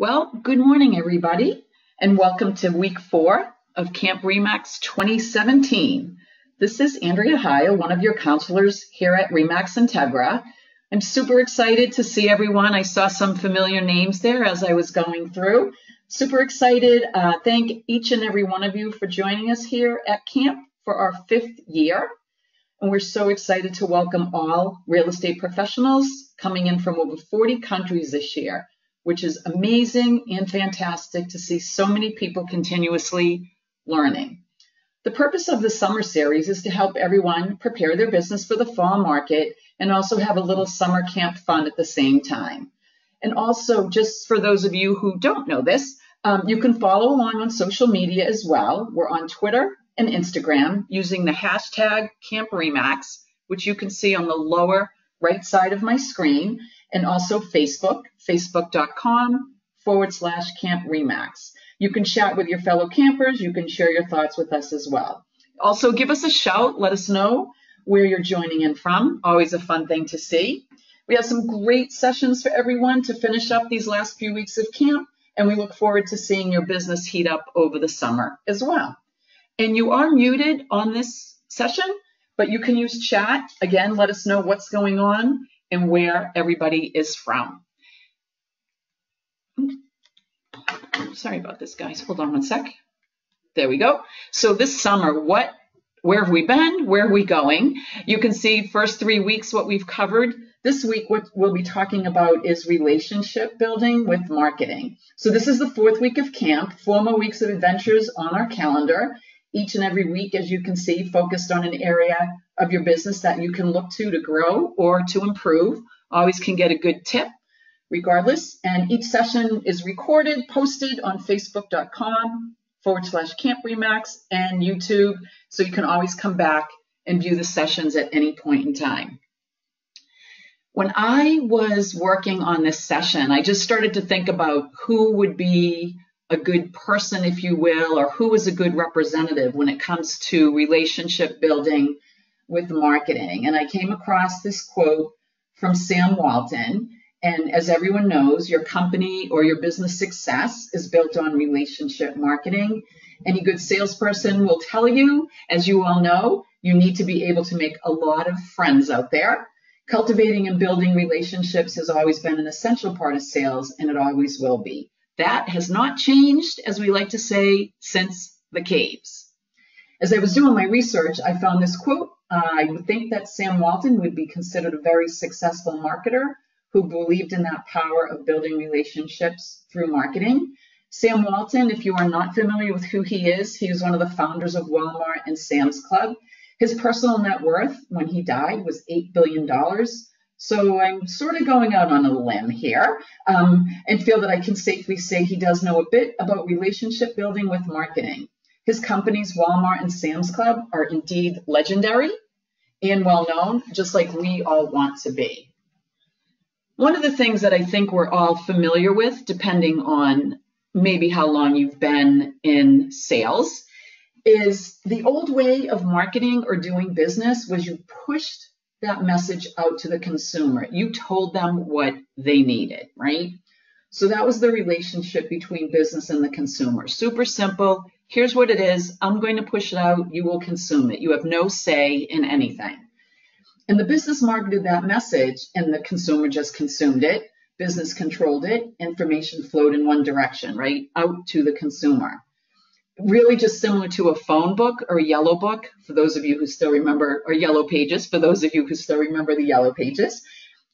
Well, good morning, everybody, and welcome to week 4 of Camp RE/MAX 2017. This is Andrea Heil, one of your counselors here at RE/MAX Integra. I'm super excited to see everyone. I saw some familiar names there as I was going through. Super excited. Thank each and every one of you for joining us here at camp for our 5th year. And we're so excited to welcome all real estate professionals coming in from over 40 countries this year, which is amazing and fantastic to see so many people continuously learning. The purpose of the summer series is to help everyone prepare their business for the fall market and also have a little summer camp fun at the same time. And also, just for those of you who don't know this, you can follow along on social media as well. We're on Twitter and Instagram using the hashtag CampRE/MAX, which you can see on the lower right side of my screen, and also Facebook, facebook.com/CampRE/MAX. You can chat with your fellow campers. You can share your thoughts with us as well. Also, give us a shout. Let us know where you're joining in from. Always a fun thing to see. We have some great sessions for everyone to finish up these last few weeks of camp, and we look forward to seeing your business heat up over the summer as well. And you are muted on this session, but you can use chat. Again, let us know what's going on and where everybody is from. Sorry about this, guys. Hold on one sec. There we go. So this summer, where have we been? Where are we going? You can see first 3 weeks what we've covered. This week, what we'll be talking about is relationship building with marketing. So this is the 4th week of camp, 4 more weeks of adventures on our calendar. Each and every week, as you can see, focused on an area of your business that you can look to grow or to improve. Always can get a good tip regardless. And each session is recorded, posted on facebook.com/CampRE/MAX and YouTube. So you can always come back and view the sessions at any point in time. When I was working on this session, I just started to think about who would be a good person, if you will, or who is a good representative when it comes to relationship building with marketing. And I came across this quote from Sam Walton. And as everyone knows, your company or your business success is built on relationship marketing. Any good salesperson will tell you, as you all know, you need to be able to make a lot of friends out there. Cultivating and building relationships has always been an essential part of sales, and it always will be. That has not changed, as we like to say, since the caves. As I was doing my research, I found this quote. I would think that Sam Walton would be considered a very successful marketer who believed in that power of building relationships through marketing. Sam Walton, if you are not familiar with who he is one of the founders of Walmart and Sam's Club. His personal net worth when he died was $8 billion. So I'm sort of going out on a limb here and feel that I can safely say he does know a bit about relationship building with marketing. His companies, Walmart and Sam's Club, are indeed legendary and well-known, just like we all want to be. One of the things that I think we're all familiar with, depending on maybe how long you've been in sales, is the old way of marketing or doing business was you pushed that message out to the consumer. You told them what they needed, right? So that was the relationship between business and the consumer. Super simple. Here's what it is. I'm going to push it out. You will consume it. You have no say in anything. And the business marketed that message and the consumer just consumed it. Business controlled it. Information flowed in one direction, right? Out to the consumer. Really just similar to a phone book or a yellow book, for those of you who still remember, or yellow pages, for those of you who still remember the yellow pages,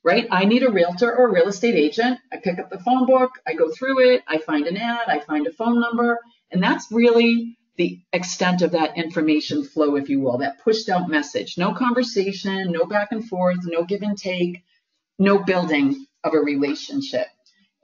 right? I need a realtor or a real estate agent. I pick up the phone book, I go through it, I find an ad, I find a phone number, and that's really the extent of that information flow, if you will, that pushed out message. No conversation, no back and forth, no give and take, no building of a relationship.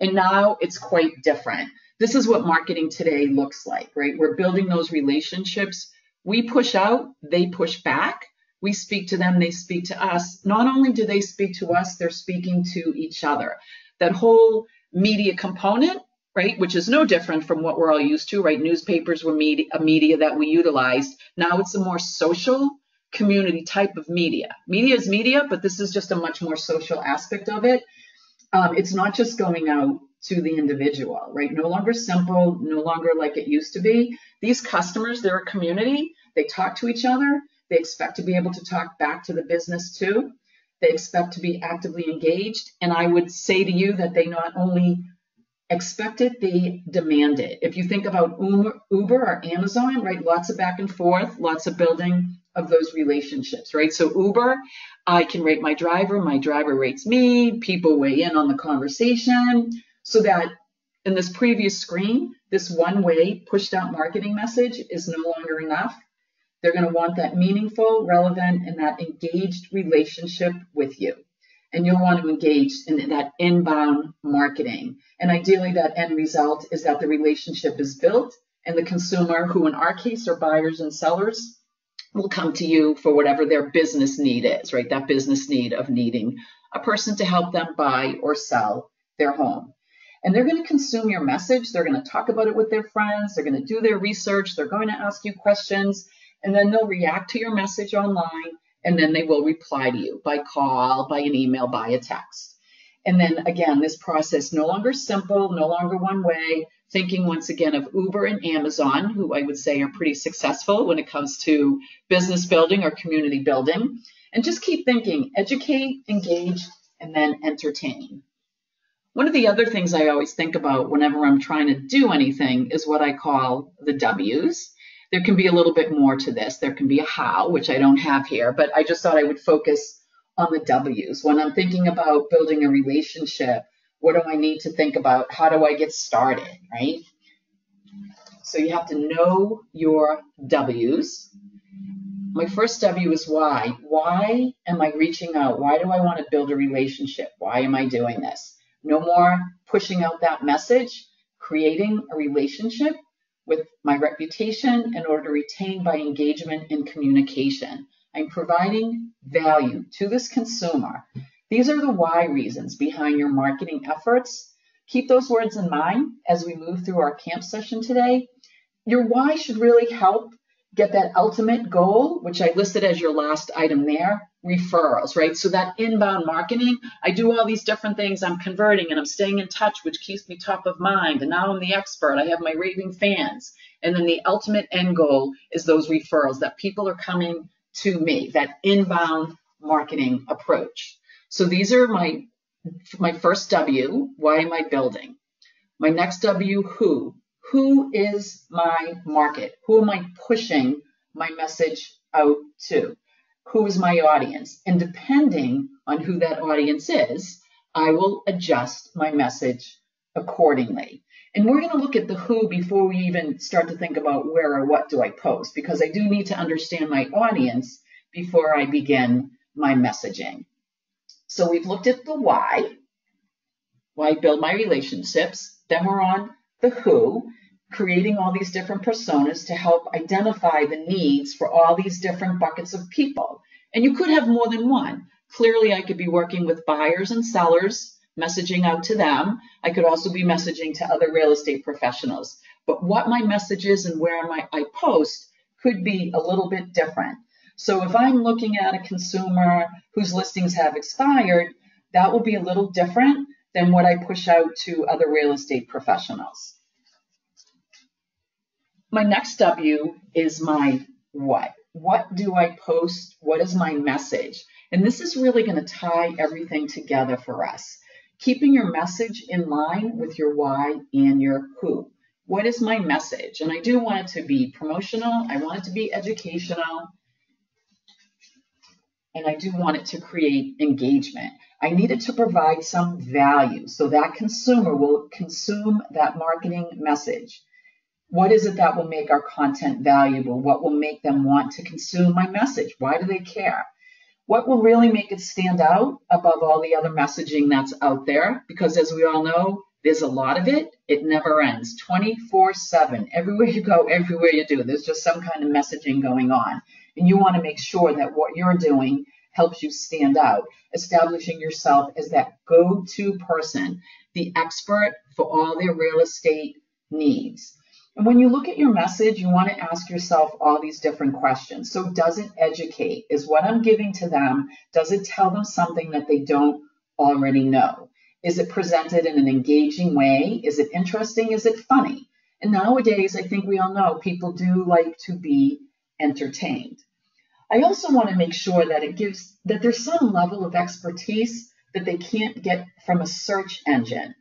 And now it's quite different. This is what marketing today looks like, right? We're building those relationships. We push out, they push back. We speak to them, they speak to us. Not only do they speak to us, they're speaking to each other. That whole media component, right, which is no different from what we're all used to, right? Newspapers were a media that we utilized. Now it's a more social community type of media. Media is media, but this is just a much more social aspect of it. It's not just going out to the individual, right? No longer simple, no longer like it used to be. These customers, they're a community. They talk to each other. They expect to be able to talk back to the business too. They expect to be actively engaged. And I would say to you that they not only expect it, they demand it. If you think about Uber or Amazon, right, lots of back and forth, lots of building of those relationships, right? So Uber, I can rate my driver rates me, people weigh in on the conversation, so that in this previous screen, this one-way pushed-out marketing message is no longer enough. They're going to want that meaningful, relevant, and that engaged relationship with you. And you'll want to engage in that inbound marketing. And ideally, that end result is that the relationship is built and the consumer, who in our case are buyers and sellers, will come to you for whatever their business need is, right? That business need of needing a person to help them buy or sell their home. And they're going to consume your message. They're going to talk about it with their friends. They're going to do their research. They're going to ask you questions, and then they'll react to your message online. And then they will reply to you by call, by an email, by a text. And then again, this process no longer simple, no longer one way, thinking once again of Uber and Amazon, who I would say are pretty successful when it comes to business building or community building. And just keep thinking, educate, engage, and then entertain. One of the other things I always think about whenever I'm trying to do anything is what I call the W's. There can be a little bit more to this. There can be a how, which I don't have here, but I just thought I would focus on the W's. When I'm thinking about building a relationship, what do I need to think about? How do I get started, right? So you have to know your W's. My first W is why. Why am I reaching out? Why do I want to build a relationship? Why am I doing this? No more pushing out that message, creating a relationship with my reputation in order to retain by engagement and communication. I'm providing value to this consumer. These are the why reasons behind your marketing efforts. Keep those words in mind as we move through our camp session today. Your why should really help get that ultimate goal, which I listed as your last item there, referrals, right? So that inbound marketing, I do all these different things, I'm converting and I'm staying in touch, which keeps me top of mind. And now I'm the expert, I have my raving fans. And then the ultimate end goal is those referrals, that people are coming to me, that inbound marketing approach. So these are my first W, why am I building? My next W, who? Who is my market? Who am I pushing my message out to? Who is my audience? And depending on who that audience is, I will adjust my message accordingly. And we're going to look at the who before we even start to think about where or what do I post, because I do need to understand my audience before I begin my messaging. So we've looked at the why build my relationships. Then we're on the who, creating all these different personas to help identify the needs for all these different buckets of people. And you could have more than one. Clearly, I could be working with buyers and sellers, messaging out to them. I could also be messaging to other real estate professionals. But what my message is and where I post could be a little bit different. So if I'm looking at a consumer whose listings have expired, that will be a little different than what I push out to other real estate professionals. My next W is my what. What do I post? What is my message? And this is really going to tie everything together for us. Keeping your message in line with your why and your who. What is my message? And I do want it to be promotional. I want it to be educational. And I do want it to create engagement. I need it to provide some value so that consumer will consume that marketing message. What is it that will make our content valuable? What will make them want to consume my message? Why do they care? What will really make it stand out above all the other messaging that's out there? Because as we all know, there's a lot of it. It never ends, 24/7. Everywhere you go, everywhere you do, there's just some kind of messaging going on. And you want to make sure that what you're doing helps you stand out, establishing yourself as that go-to person, the expert for all their real estate needs. And when you look at your message, you want to ask yourself all these different questions. So does it educate? Is what I'm giving to them, does it tell them something that they don't already know? Is it presented in an engaging way? Is it interesting? Is it funny? And nowadays, I think we all know people do like to be entertained. I also want to make sure that there's some level of expertise that they can't get from a search engine.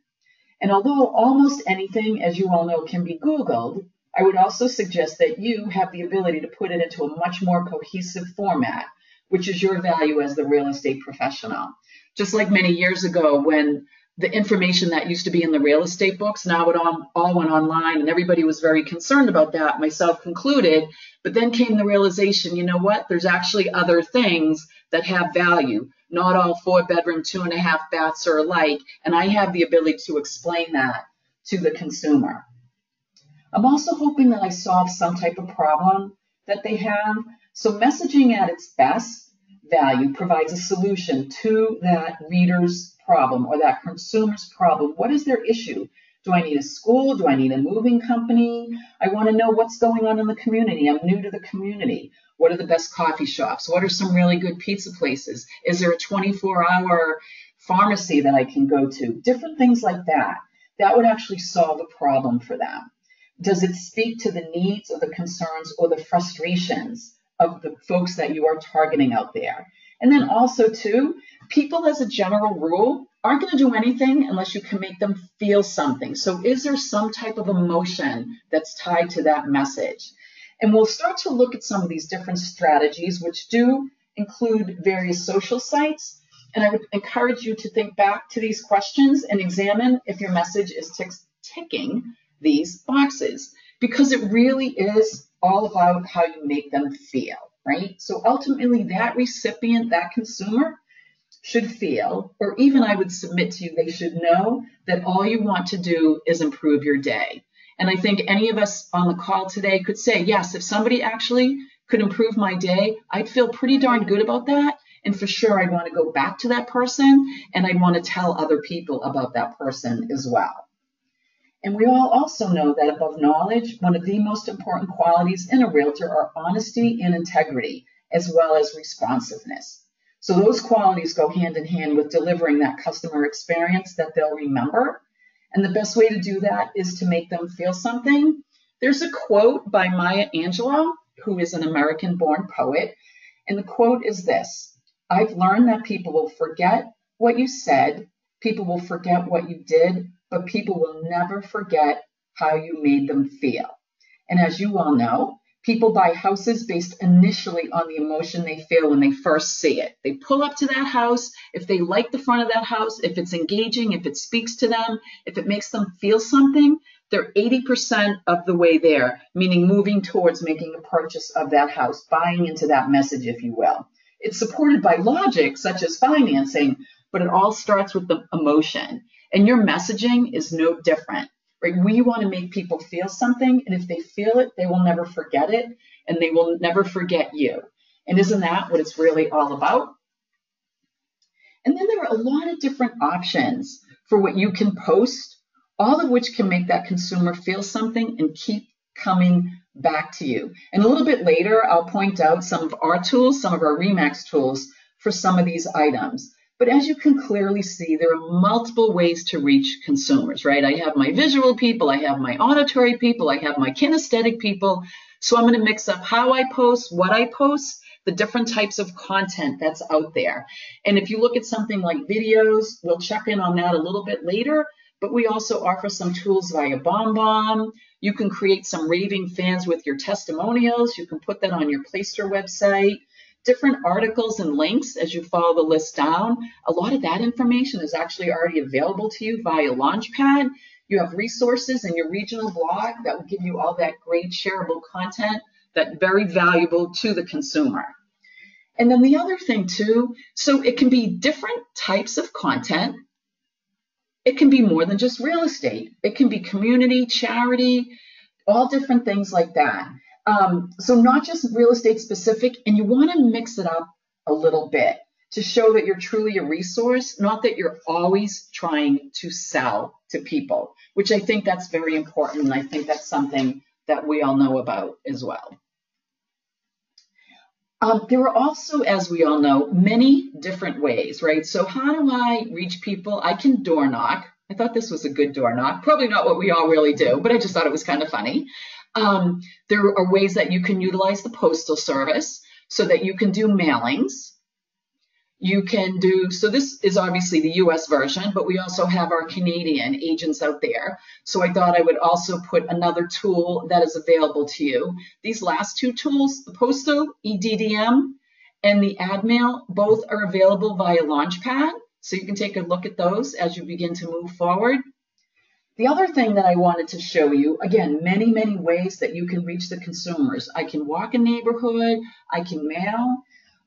And although almost anything, as you all know, can be Googled, I would also suggest that you have the ability to put it into a much more cohesive format, which is your value as the real estate professional. Just like many years ago when the information that used to be in the real estate books, now it all went online, and everybody was very concerned about that, myself included. But then came the realization, you know what? There's actually other things that have value. Not all 4-bedroom, 2.5 baths are alike, and I have the ability to explain that to the consumer. I'm also hoping that I solve some type of problem that they have. So messaging at its best value provides a solution to that reader's problem or that consumer's problem. What is their issue? Do I need a school? Do I need a moving company? I want to know what's going on in the community. I'm new to the community. What are the best coffee shops? What are some really good pizza places? Is there a 24-hour pharmacy that I can go to? Different things like that. That would actually solve a problem for them. Does it speak to the needs or the concerns or the frustrations of the folks that you are targeting out there? And then also, too, people as a general rule aren't going to do anything unless you can make them feel something. So is there some type of emotion that's tied to that message? And we'll start to look at some of these different strategies, which do include various social sites. And I would encourage you to think back to these questions and examine if your message is ticking these boxes, because it really is all about how you make them feel, right? So ultimately, that recipient, that consumer, should feel, or even I would submit to you, they should know that all you want to do is improve your day. And I think any of us on the call today could say, yes, if somebody actually could improve my day, I'd feel pretty darn good about that. And for sure, I'd want to go back to that person, and I'd want to tell other people about that person as well. And we all also know that above knowledge, one of the most important qualities in a realtor are honesty and integrity, as well as responsiveness. So those qualities go hand in hand with delivering that customer experience that they'll remember. And the best way to do that is to make them feel something. There's a quote by Maya Angelou, who is an American-born poet. And the quote is this: "I've learned that people will forget what you said, people will forget what you did, but people will never forget how you made them feel." And as you all know, people buy houses based initially on the emotion they feel when they first see it. They pull up to that house. If they like the front of that house, if it's engaging, if it speaks to them, if it makes them feel something, they're 80% of the way there, meaning moving towards making a purchase of that house, buying into that message, if you will. It's supported by logic, such as financing, but it all starts with the emotion. And your messaging is no different. Right? We want to make people feel something, and if they feel it, they will never forget it, and they will never forget you. And isn't that what it's really all about? And then there are a lot of different options for what you can post, all of which can make that consumer feel something and keep coming back to you. And a little bit later, I'll point out some of our tools, some of our RE/MAX tools for some of these items. But as you can clearly see, there are multiple ways to reach consumers, right? I have my visual people, I have my auditory people, I have my kinesthetic people. So I'm going to mix up how I post, what I post, the different types of content that's out there. And if you look at something like videos, we'll check in on that a little bit later, but we also offer some tools via BombBomb. You can create some raving fans with your testimonials. You can put that on your Playster website. Different articles and links as you follow the list down. A lot of that information is actually already available to you via Launchpad. You have resources in your regional blog that will give you all that great shareable content that's very valuable to the consumer. And then the other thing too, so it can be different types of content. It can be more than just real estate. It can be community, charity, all different things like that. So not just real estate specific, and you want to mix it up a little bit to show that you're truly a resource, not that you're always trying to sell to people, which I think that's very important. And I think that's something that we all know about as well. There are also, as we all know, many different ways, right? So how do I reach people? I can door knock. I thought this was a good door knock. Probably not what we all really do, but I just thought it was kind of funny. There are ways that you can utilize the Postal Service so that you can do mailings. You can do, so this is obviously the US version, but we also have our Canadian agents out there. So I thought I would also put another tool that is available to you. These last two tools, the Postal, EDDM, and the AdMail, both are available via Launchpad. So you can take a look at those as you begin to move forward. The other thing that I wanted to show you, again, many, many ways that you can reach the consumers. I can walk a neighborhood, I can mail,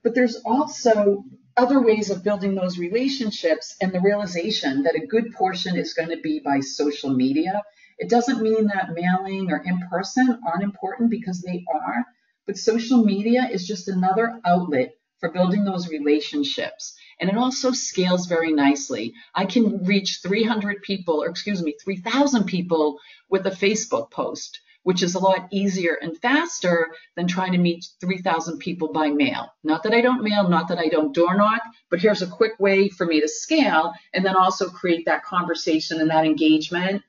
but there's also other ways of building those relationships and the realization that a good portion is going to be by social media. It doesn't mean that mailing or in person aren't important, because they are, but social media is just another outlet for building those relationships. And it also scales very nicely. I can reach 300 people, or excuse me, 3,000 people with a Facebook post, which is a lot easier and faster than trying to meet 3,000 people by mail. Not that I don't mail, not that I don't door knock, but here's a quick way for me to scale and then also create that conversation and that engagement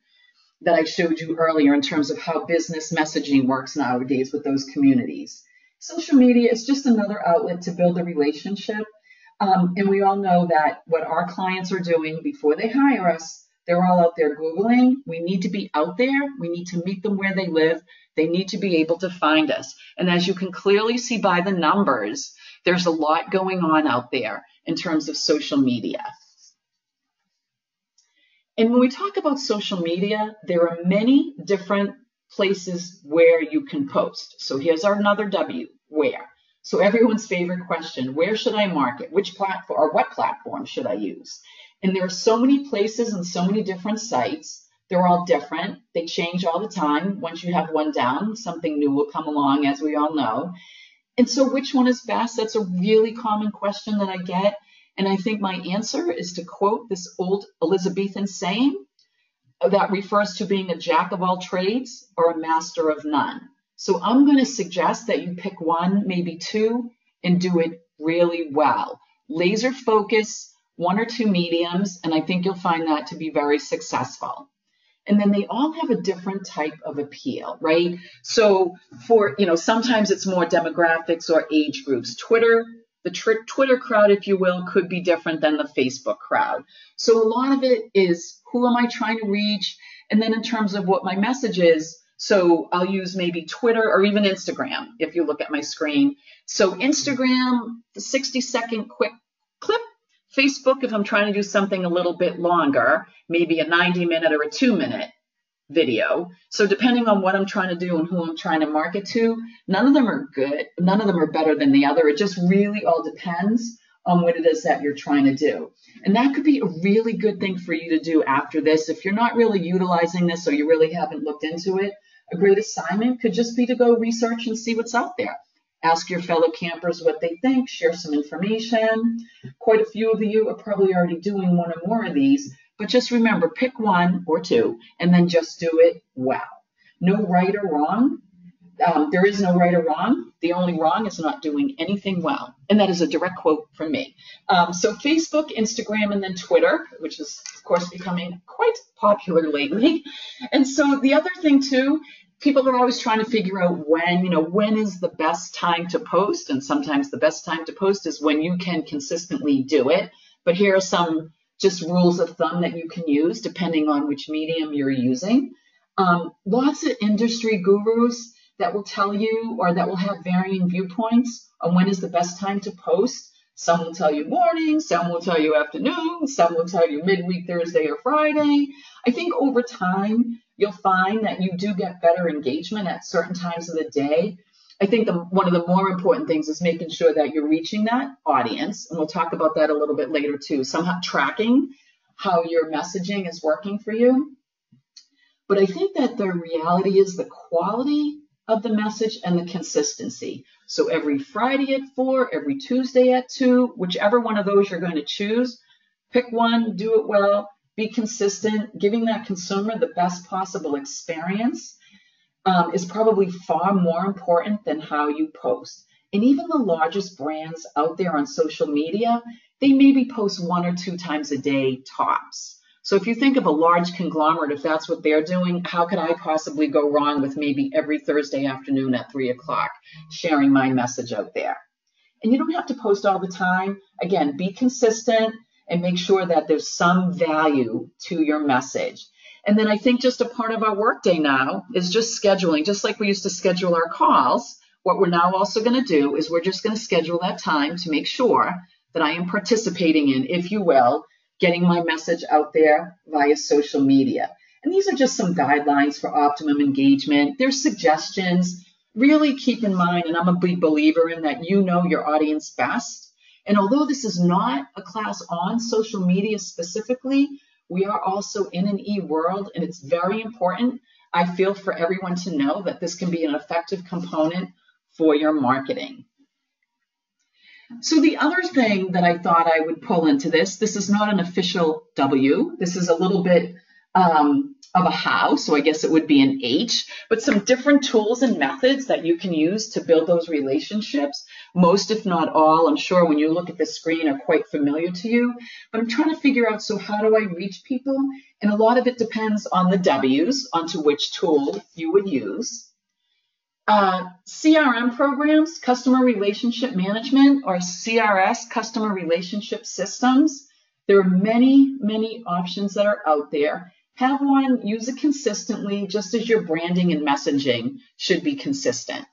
that I showed you earlier in terms of how business messaging works nowadays with those communities. Social media is just another outlet to build a relationship. And we all know that what our clients are doing before they hire us, they're all out there Googling. We need to be out there. We need to meet them where they live. They need to be able to find us. And as you can clearly see by the numbers, there's a lot going on out there in terms of social media. And when we talk about social media, there are many different places where you can post. So here's our another W, where. So everyone's favorite question, where should I market? Which platform or what platform should I use? And there are so many places and so many different sites. They're all different. They change all the time. Once you have one down, something new will come along, as we all know. And so which one is best? That's a really common question that I get. And I think my answer is to quote this old Elizabethan saying that refers to being a jack of all trades or a master of none. So I'm going to suggest that you pick one, maybe two, and do it really well. Laser focus, one or two mediums, and I think you'll find that to be very successful. And then they all have a different type of appeal, right? So for, sometimes it's more demographics or age groups. Twitter, the Twitter crowd, if you will, could be different than the Facebook crowd. So a lot of it is, who am I trying to reach? And then in terms of what my message is, so I'll use maybe Twitter or even Instagram, if you look at my screen. So Instagram, the 60-second quick clip. Facebook, if I'm trying to do something a little bit longer, maybe a 90-minute or a 2-minute video. So depending on what I'm trying to do and who I'm trying to market to, none of them are good. None of them are better than the other. It just really all depends on what it is that you're trying to do. And that could be a really good thing for you to do after this. If you're not really utilizing this or you really haven't looked into it, a great assignment could just be to go research and see what's out there. Ask your fellow campers what they think, share some information. Quite a few of you are probably already doing one or more of these, but just remember, pick one or two and then just do it well. No right or wrong. There is no right or wrong. The only wrong is not doing anything well. And that is a direct quote from me. So Facebook, Instagram, and then Twitter, which is, of course, becoming quite popular lately. And so the other thing, too, people are always trying to figure out when is the best time to post. And sometimes the best time to post is when you can consistently do it. But here are some just rules of thumb that you can use depending on which medium you're using. Lots of industry gurus that will tell you, or that will have varying viewpoints on when is the best time to post. Some will tell you morning, some will tell you afternoon, some will tell you midweek, Thursday or Friday. I think over time, you'll find that you do get better engagement at certain times of the day. I think one of the more important things is making sure that you're reaching that audience. And we'll talk about that a little bit later too. Somehow tracking how your messaging is working for you. But I think that the reality is the quality of the message and the consistency. So every Friday at 4, every Tuesday at 2, whichever one of those you're going to choose, pick one, do it well, be consistent. Giving that consumer the best possible experience is probably far more important than how you post. And even the largest brands out there on social media, they maybe post 1 or 2 times a day tops. So if you think of a large conglomerate, if that's what they're doing, how could I possibly go wrong with maybe every Thursday afternoon at 3 o'clock sharing my message out there? And you don't have to post all the time. Again, be consistent and make sure that there's some value to your message. And then I think just a part of our workday now is just scheduling, just like we used to schedule our calls. What we're now also going to do is we're just going to schedule that time to make sure that I am participating in, if you will, getting my message out there via social media. And these are just some guidelines for optimum engagement. There's suggestions. Really keep in mind, and I'm a big believer in that you know your audience best. And although this is not a class on social media specifically, we are also in an e-world, and it's very important, I feel, for everyone to know that this can be an effective component for your marketing. So the other thing that I thought I would pull into this is not an official W. This is a little bit of a how, so I guess it would be an H, but some different tools and methods that you can use to build those relationships. Most, if not all, I'm sure when you look at the screen are quite familiar to you, but I'm trying to figure out, so how do I reach people? And a lot of it depends on the W's, onto which tool you would use. CRM programs, customer relationship management, or CRS, customer relationship systems. There are many, many options that are out there. Have one, use it consistently, just as your branding and messaging should be consistent.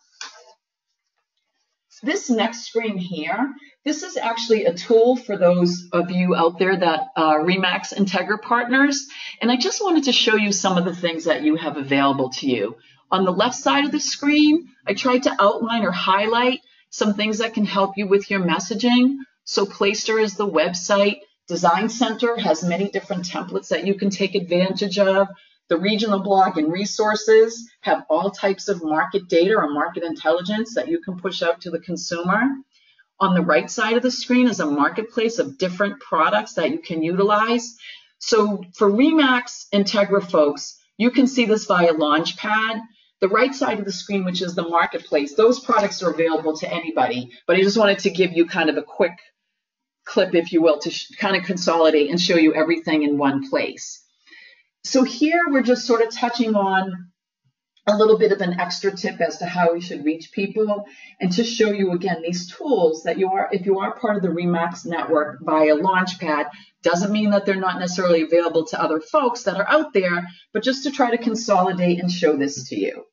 This next screen here, this is actually a tool for those of you out there that are RE/MAX Integra partners. And I just wanted to show you some of the things that you have available to you. On the left side of the screen, I tried to outline or highlight some things that can help you with your messaging. So Playster is the website. Design Center has many different templates that you can take advantage of. The regional blog and resources have all types of market data or market intelligence that you can push out to the consumer. On the right side of the screen is a marketplace of different products that you can utilize. So for RE/MAX Integra folks, you can see this via Launchpad. The right side of the screen, which is the marketplace, those products are available to anybody, but I just wanted to give you kind of a quick clip, if you will, to kind of consolidate and show you everything in one place. So here we're just sort of touching on a little bit of an extra tip as to how we should reach people, and to show you again these tools that if you are part of the RE/MAX network via Launchpad, doesn't mean that they're not necessarily available to other folks that are out there, but just to try to consolidate and show this to you.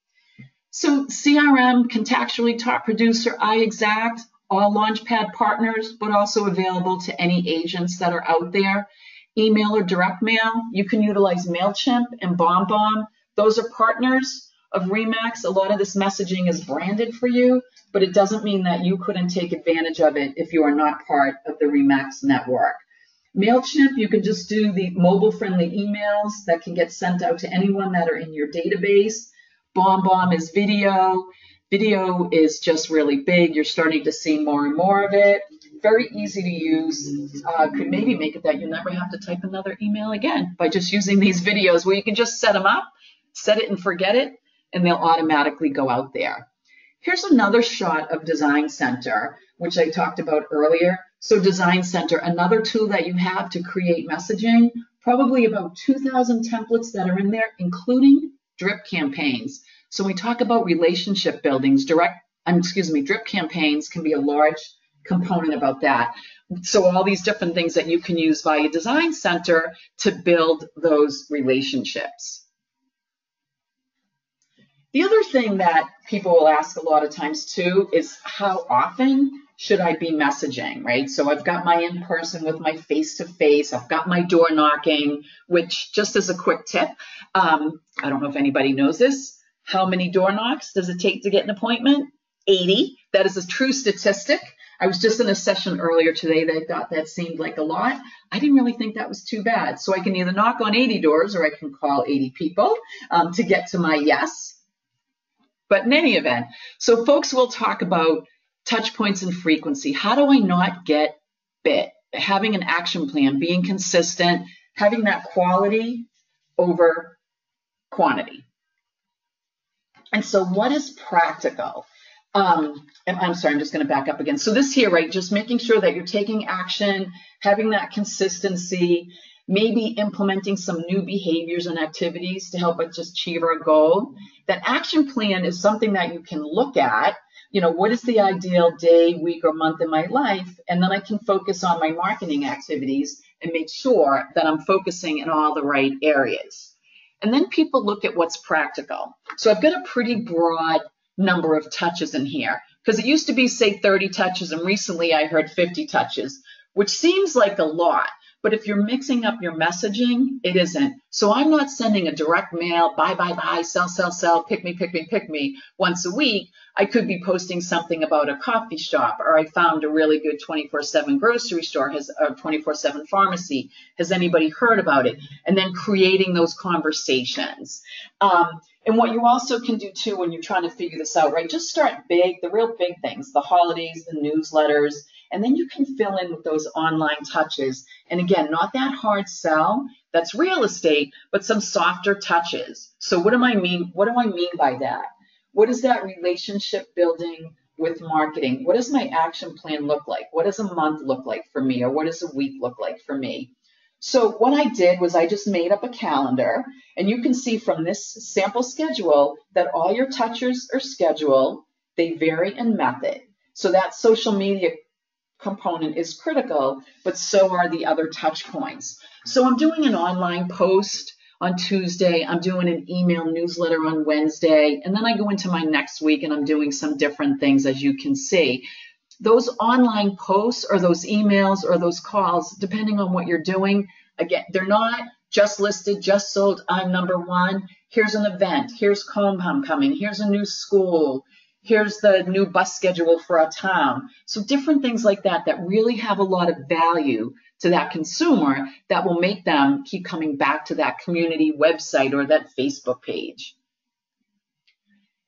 So CRM, Contactually Top Producer, iExact, all Launchpad partners, but also available to any agents that are out there. Email or direct mail, you can utilize MailChimp and BombBomb. Those are partners of RE/MAX. A lot of this messaging is branded for you, but it doesn't mean that you couldn't take advantage of it if you are not part of the RE/MAX network. MailChimp, you can just do the mobile-friendly emails that can get sent out to anyone that are in your database. BombBomb is video. Video is just really big. You're starting to see more and more of it. Very easy to use. Could maybe make it that you never have to type another email again by just using these videos where you can just set them up, set it and forget it, and they'll automatically go out there. Here's another shot of Design Center, which I talked about earlier. So Design Center, another tool that you have to create messaging, probably about 2,000 templates that are in there, including drip campaigns. So when we talk about relationship buildings, drip campaigns can be a large component about that. So all these different things that you can use via Design Center to build those relationships. The other thing that people will ask a lot of times too is how often should I be messaging, right? So I've got my in-person with my face-to-face, I've got my door knocking, which just as a quick tip, I don't know if anybody knows this, how many door knocks does it take to get an appointment? 80. That is a true statistic. I was just in a session earlier today that I thought that seemed like a lot. I didn't really think that was too bad. So I can either knock on 80 doors or I can call 80 people to get to my yes. But in any event, so folks will talk about touch points and frequency. How do I not get bit? Having an action plan, being consistent, having that quality over quantity. And so what is practical? And I'm sorry, I'm just going to back up again. So this here, right, just making sure that you're taking action, having that consistency, maybe implementing some new behaviors and activities to help us just achieve our goal. That action plan is something that you can look at. What is the ideal day, week, or month in my life? And then I can focus on my marketing activities and make sure that I'm focusing in all the right areas. And then people look at what's practical. So I've got a pretty broad number of touches in here, because it used to be, say, 30 touches, and recently I heard 50 touches, which seems like a lot. But if you're mixing up your messaging, it isn't. So I'm not sending a direct mail, buy, buy, buy, sell, sell, sell, pick me, pick me, pick me once a week. I could be posting something about a coffee shop, or I found a really good 24/7 grocery store, has a 24/7 pharmacy. Has anybody heard about it? And then creating those conversations. And what you also can do too when you're trying to figure this out, right? Just start big, the real big things, the holidays, the newsletters, and then you can fill in with those online touches. And again, not that hard sell, that's real estate, but some softer touches. So what do I mean by that? What is that relationship building with marketing? What does my action plan look like? What does a month look like for me? Or what does a week look like for me? So what I did was I just made up a calendar, and you can see from this sample schedule that all your touches are scheduled. They vary in method. So that social media component is critical, but so are the other touch points. So I'm doing an online post on Tuesday. I'm doing an email newsletter on Wednesday, and then I go into my next week and I'm doing some different things, as you can see. Those online posts or those emails or those calls, depending on what you're doing, again, they're not just listed, just sold, I'm number one. Here's an event. Here's homecoming. Here's a new school. Here's the new bus schedule for our town. So different things like that that really have a lot of value to that consumer that will make them keep coming back to that community website or that Facebook page.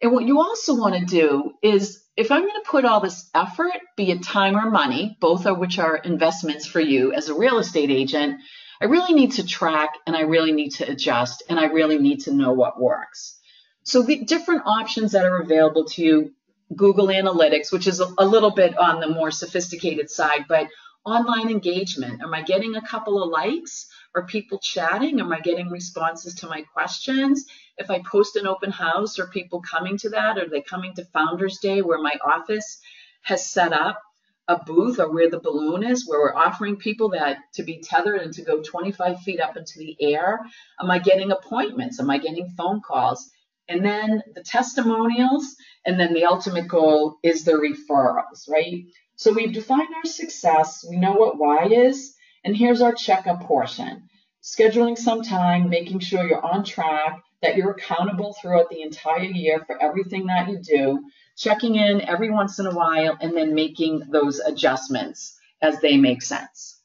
And what you also want to do is, if I'm going to put all this effort, be it time or money, both of which are investments for you as a real estate agent, I really need to track, and I really need to adjust, and I really need to know what works. So the different options that are available to you, Google Analytics, which is a little bit on the more sophisticated side, but online engagement. Am I getting a couple of likes? Are people chatting? Am I getting responses to my questions? If I post an open house, are people coming to that? Are they coming to Founders Day, where my office has set up a booth, or where the balloon is, where we're offering people that to be tethered and to go 25 feet up into the air? Am I getting appointments? Am I getting phone calls? And then the testimonials, and then the ultimate goal is the referrals, right? So we've defined our success, we know what why is, and here's our checkup portion. Scheduling some time, making sure you're on track, that you're accountable throughout the entire year for everything that you do, checking in every once in a while, and then making those adjustments as they make sense.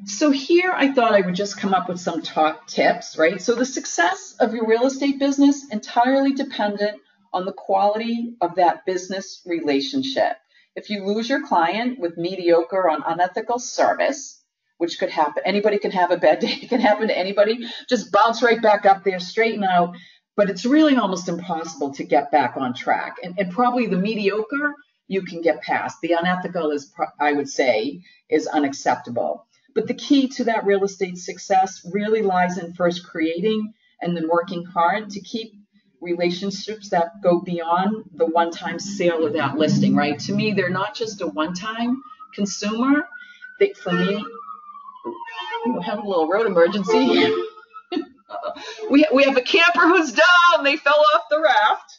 So here I thought I would just come up with some top tips, right? So the success of your real estate business entirely dependent on the quality of that business relationship. If you lose your client with mediocre or unethical service, which could happen, anybody can have a bad day, it can happen to anybody, just bounce right back up there, straighten out, but it's really almost impossible to get back on track. And probably the mediocre you can get past. The unethical is, I would say, is unacceptable. But the key to that real estate success really lies in first creating and then working hard to keep relationships that go beyond the one-time sale of that listing, right? To me, they're not just a one-time consumer. For me, we have a little road emergency. We have a camper who's down. They fell off the raft.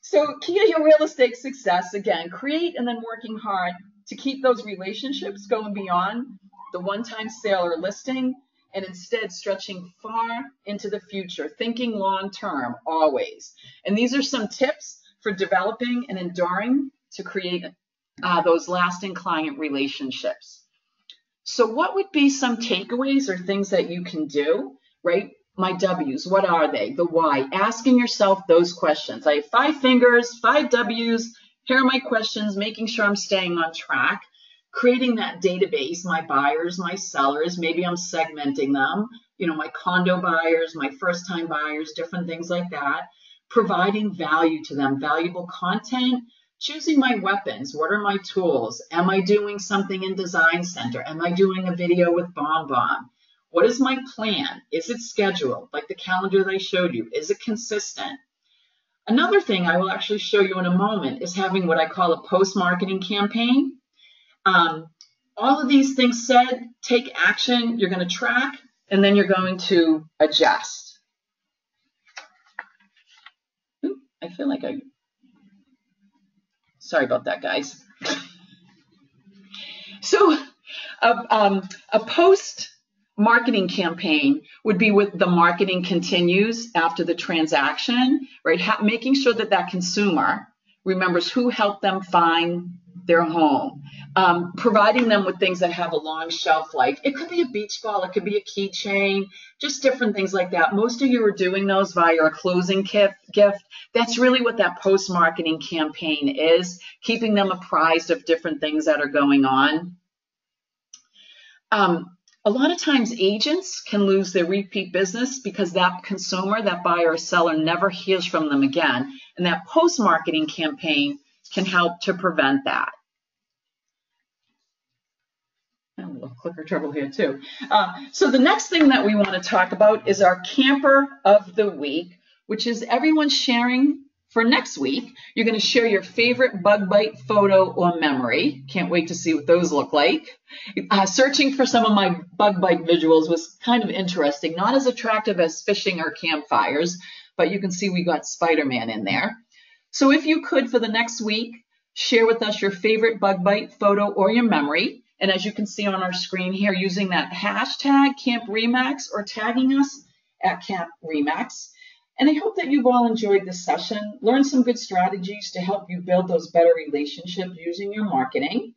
So key to your real estate success, again, create and then working hard to keep those relationships going beyond the one-time sale or listing, and instead stretching far into the future, thinking long-term always. And these are some tips for developing and enduring to create those lasting client relationships. So what would be some takeaways or things that you can do, right? My W's, what are they? The why, asking yourself those questions. I have 5 fingers, 5 W's. Here are my questions, making sure I'm staying on track. Creating that database, my buyers, my sellers, maybe I'm segmenting them, my condo buyers, my first-time buyers, different things like that. providing value to them, valuable content, choosing my weapons. What are my tools? Am I doing something in Design Center? Am I doing a video with BombBomb? What is my plan? Is it scheduled? Like the calendar that I showed you, is it consistent? Another thing I will actually show you in a moment is having what I call a post-marketing campaign. All of these things said, take action, you're going to track, and then you're going to adjust. Ooh, I feel like sorry about that, guys. So a post-marketing campaign would be with the marketing continues after the transaction, right? Making sure that that consumer remembers who helped them find their home, providing them with things that have a long shelf life. It could be a beach ball, it could be a keychain, just different things like that. Most of you are doing those via a closing gift. That's really what that post-marketing campaign is, keeping them apprised of different things that are going on. A lot of times agents can lose their repeat business because that consumer, that buyer or seller never hears from them again. And that post-marketing campaign can help to prevent that. I have a little clicker trouble here too. So the next thing that we want to talk about is our camper of the week, which is everyone sharing for next week. You're going to share your favorite bug bite photo or memory. Can't wait to see what those look like. Searching for some of my bug bite visuals was kind of interesting. Not as attractive as fishing or campfires, but you can see we got Spider-Man in there. So if you could, for the next week, share with us your favorite bug bite photo or your memory. And as you can see on our screen here, using that hashtag Camp Remax or tagging us at Camp Remax. And I hope that you've all enjoyed this session, learned some good strategies to help you build those better relationships using your marketing.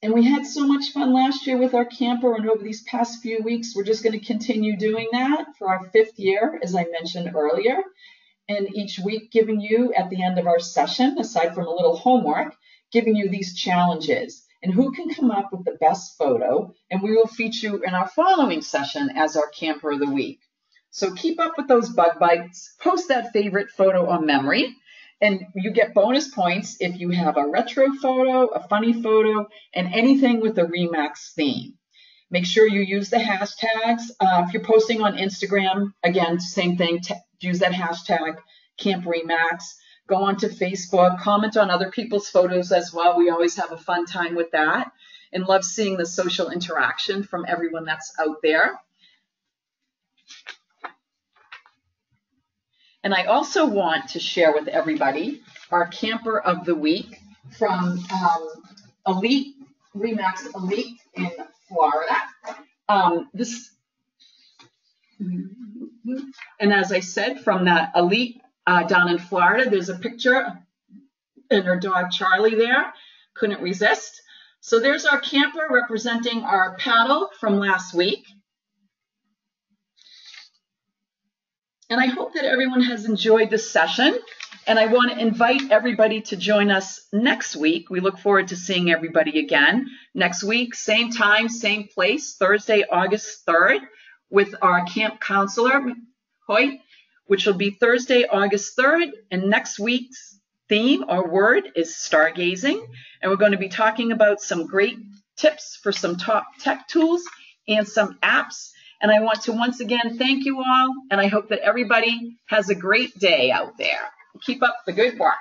And we had so much fun last year with our camper, and over these past few weeks, we're just going to continue doing that for our 5th year, as I mentioned earlier. And each week giving you, at the end of our session, aside from a little homework, giving you these challenges. And who can come up with the best photo, and we will feature you in our following session as our camper of the week. So keep up with those bug bites, post that favorite photo or memory, and you get bonus points if you have a retro photo, a funny photo, and anything with a Remax theme. Make sure you use the hashtags. If you're posting on Instagram, again, same thing, use that hashtag Camp Remax. Go on to Facebook, comment on other people's photos as well. We always have a fun time with that and love seeing the social interaction from everyone that's out there. And I also want to share with everybody our camper of the week from Elite, Remax Elite in Florida. And as I said, from that Elite down in Florida, there's a picture and her dog Charlie there. Couldn't resist. So there's our camper representing our paddle from last week. And I hope that everyone has enjoyed this session. And I want to invite everybody to join us next week. We look forward to seeing everybody again next week, same time, same place, Thursday, August 3rd, with our camp counselor, Heil, which will be Thursday, August 3rd. And next week's theme or word is stargazing. And we're going to be talking about some great tips for some top tech tools and some apps. And I want to once again thank you all, and I hope that everybody has a great day out there. Keep up the good work.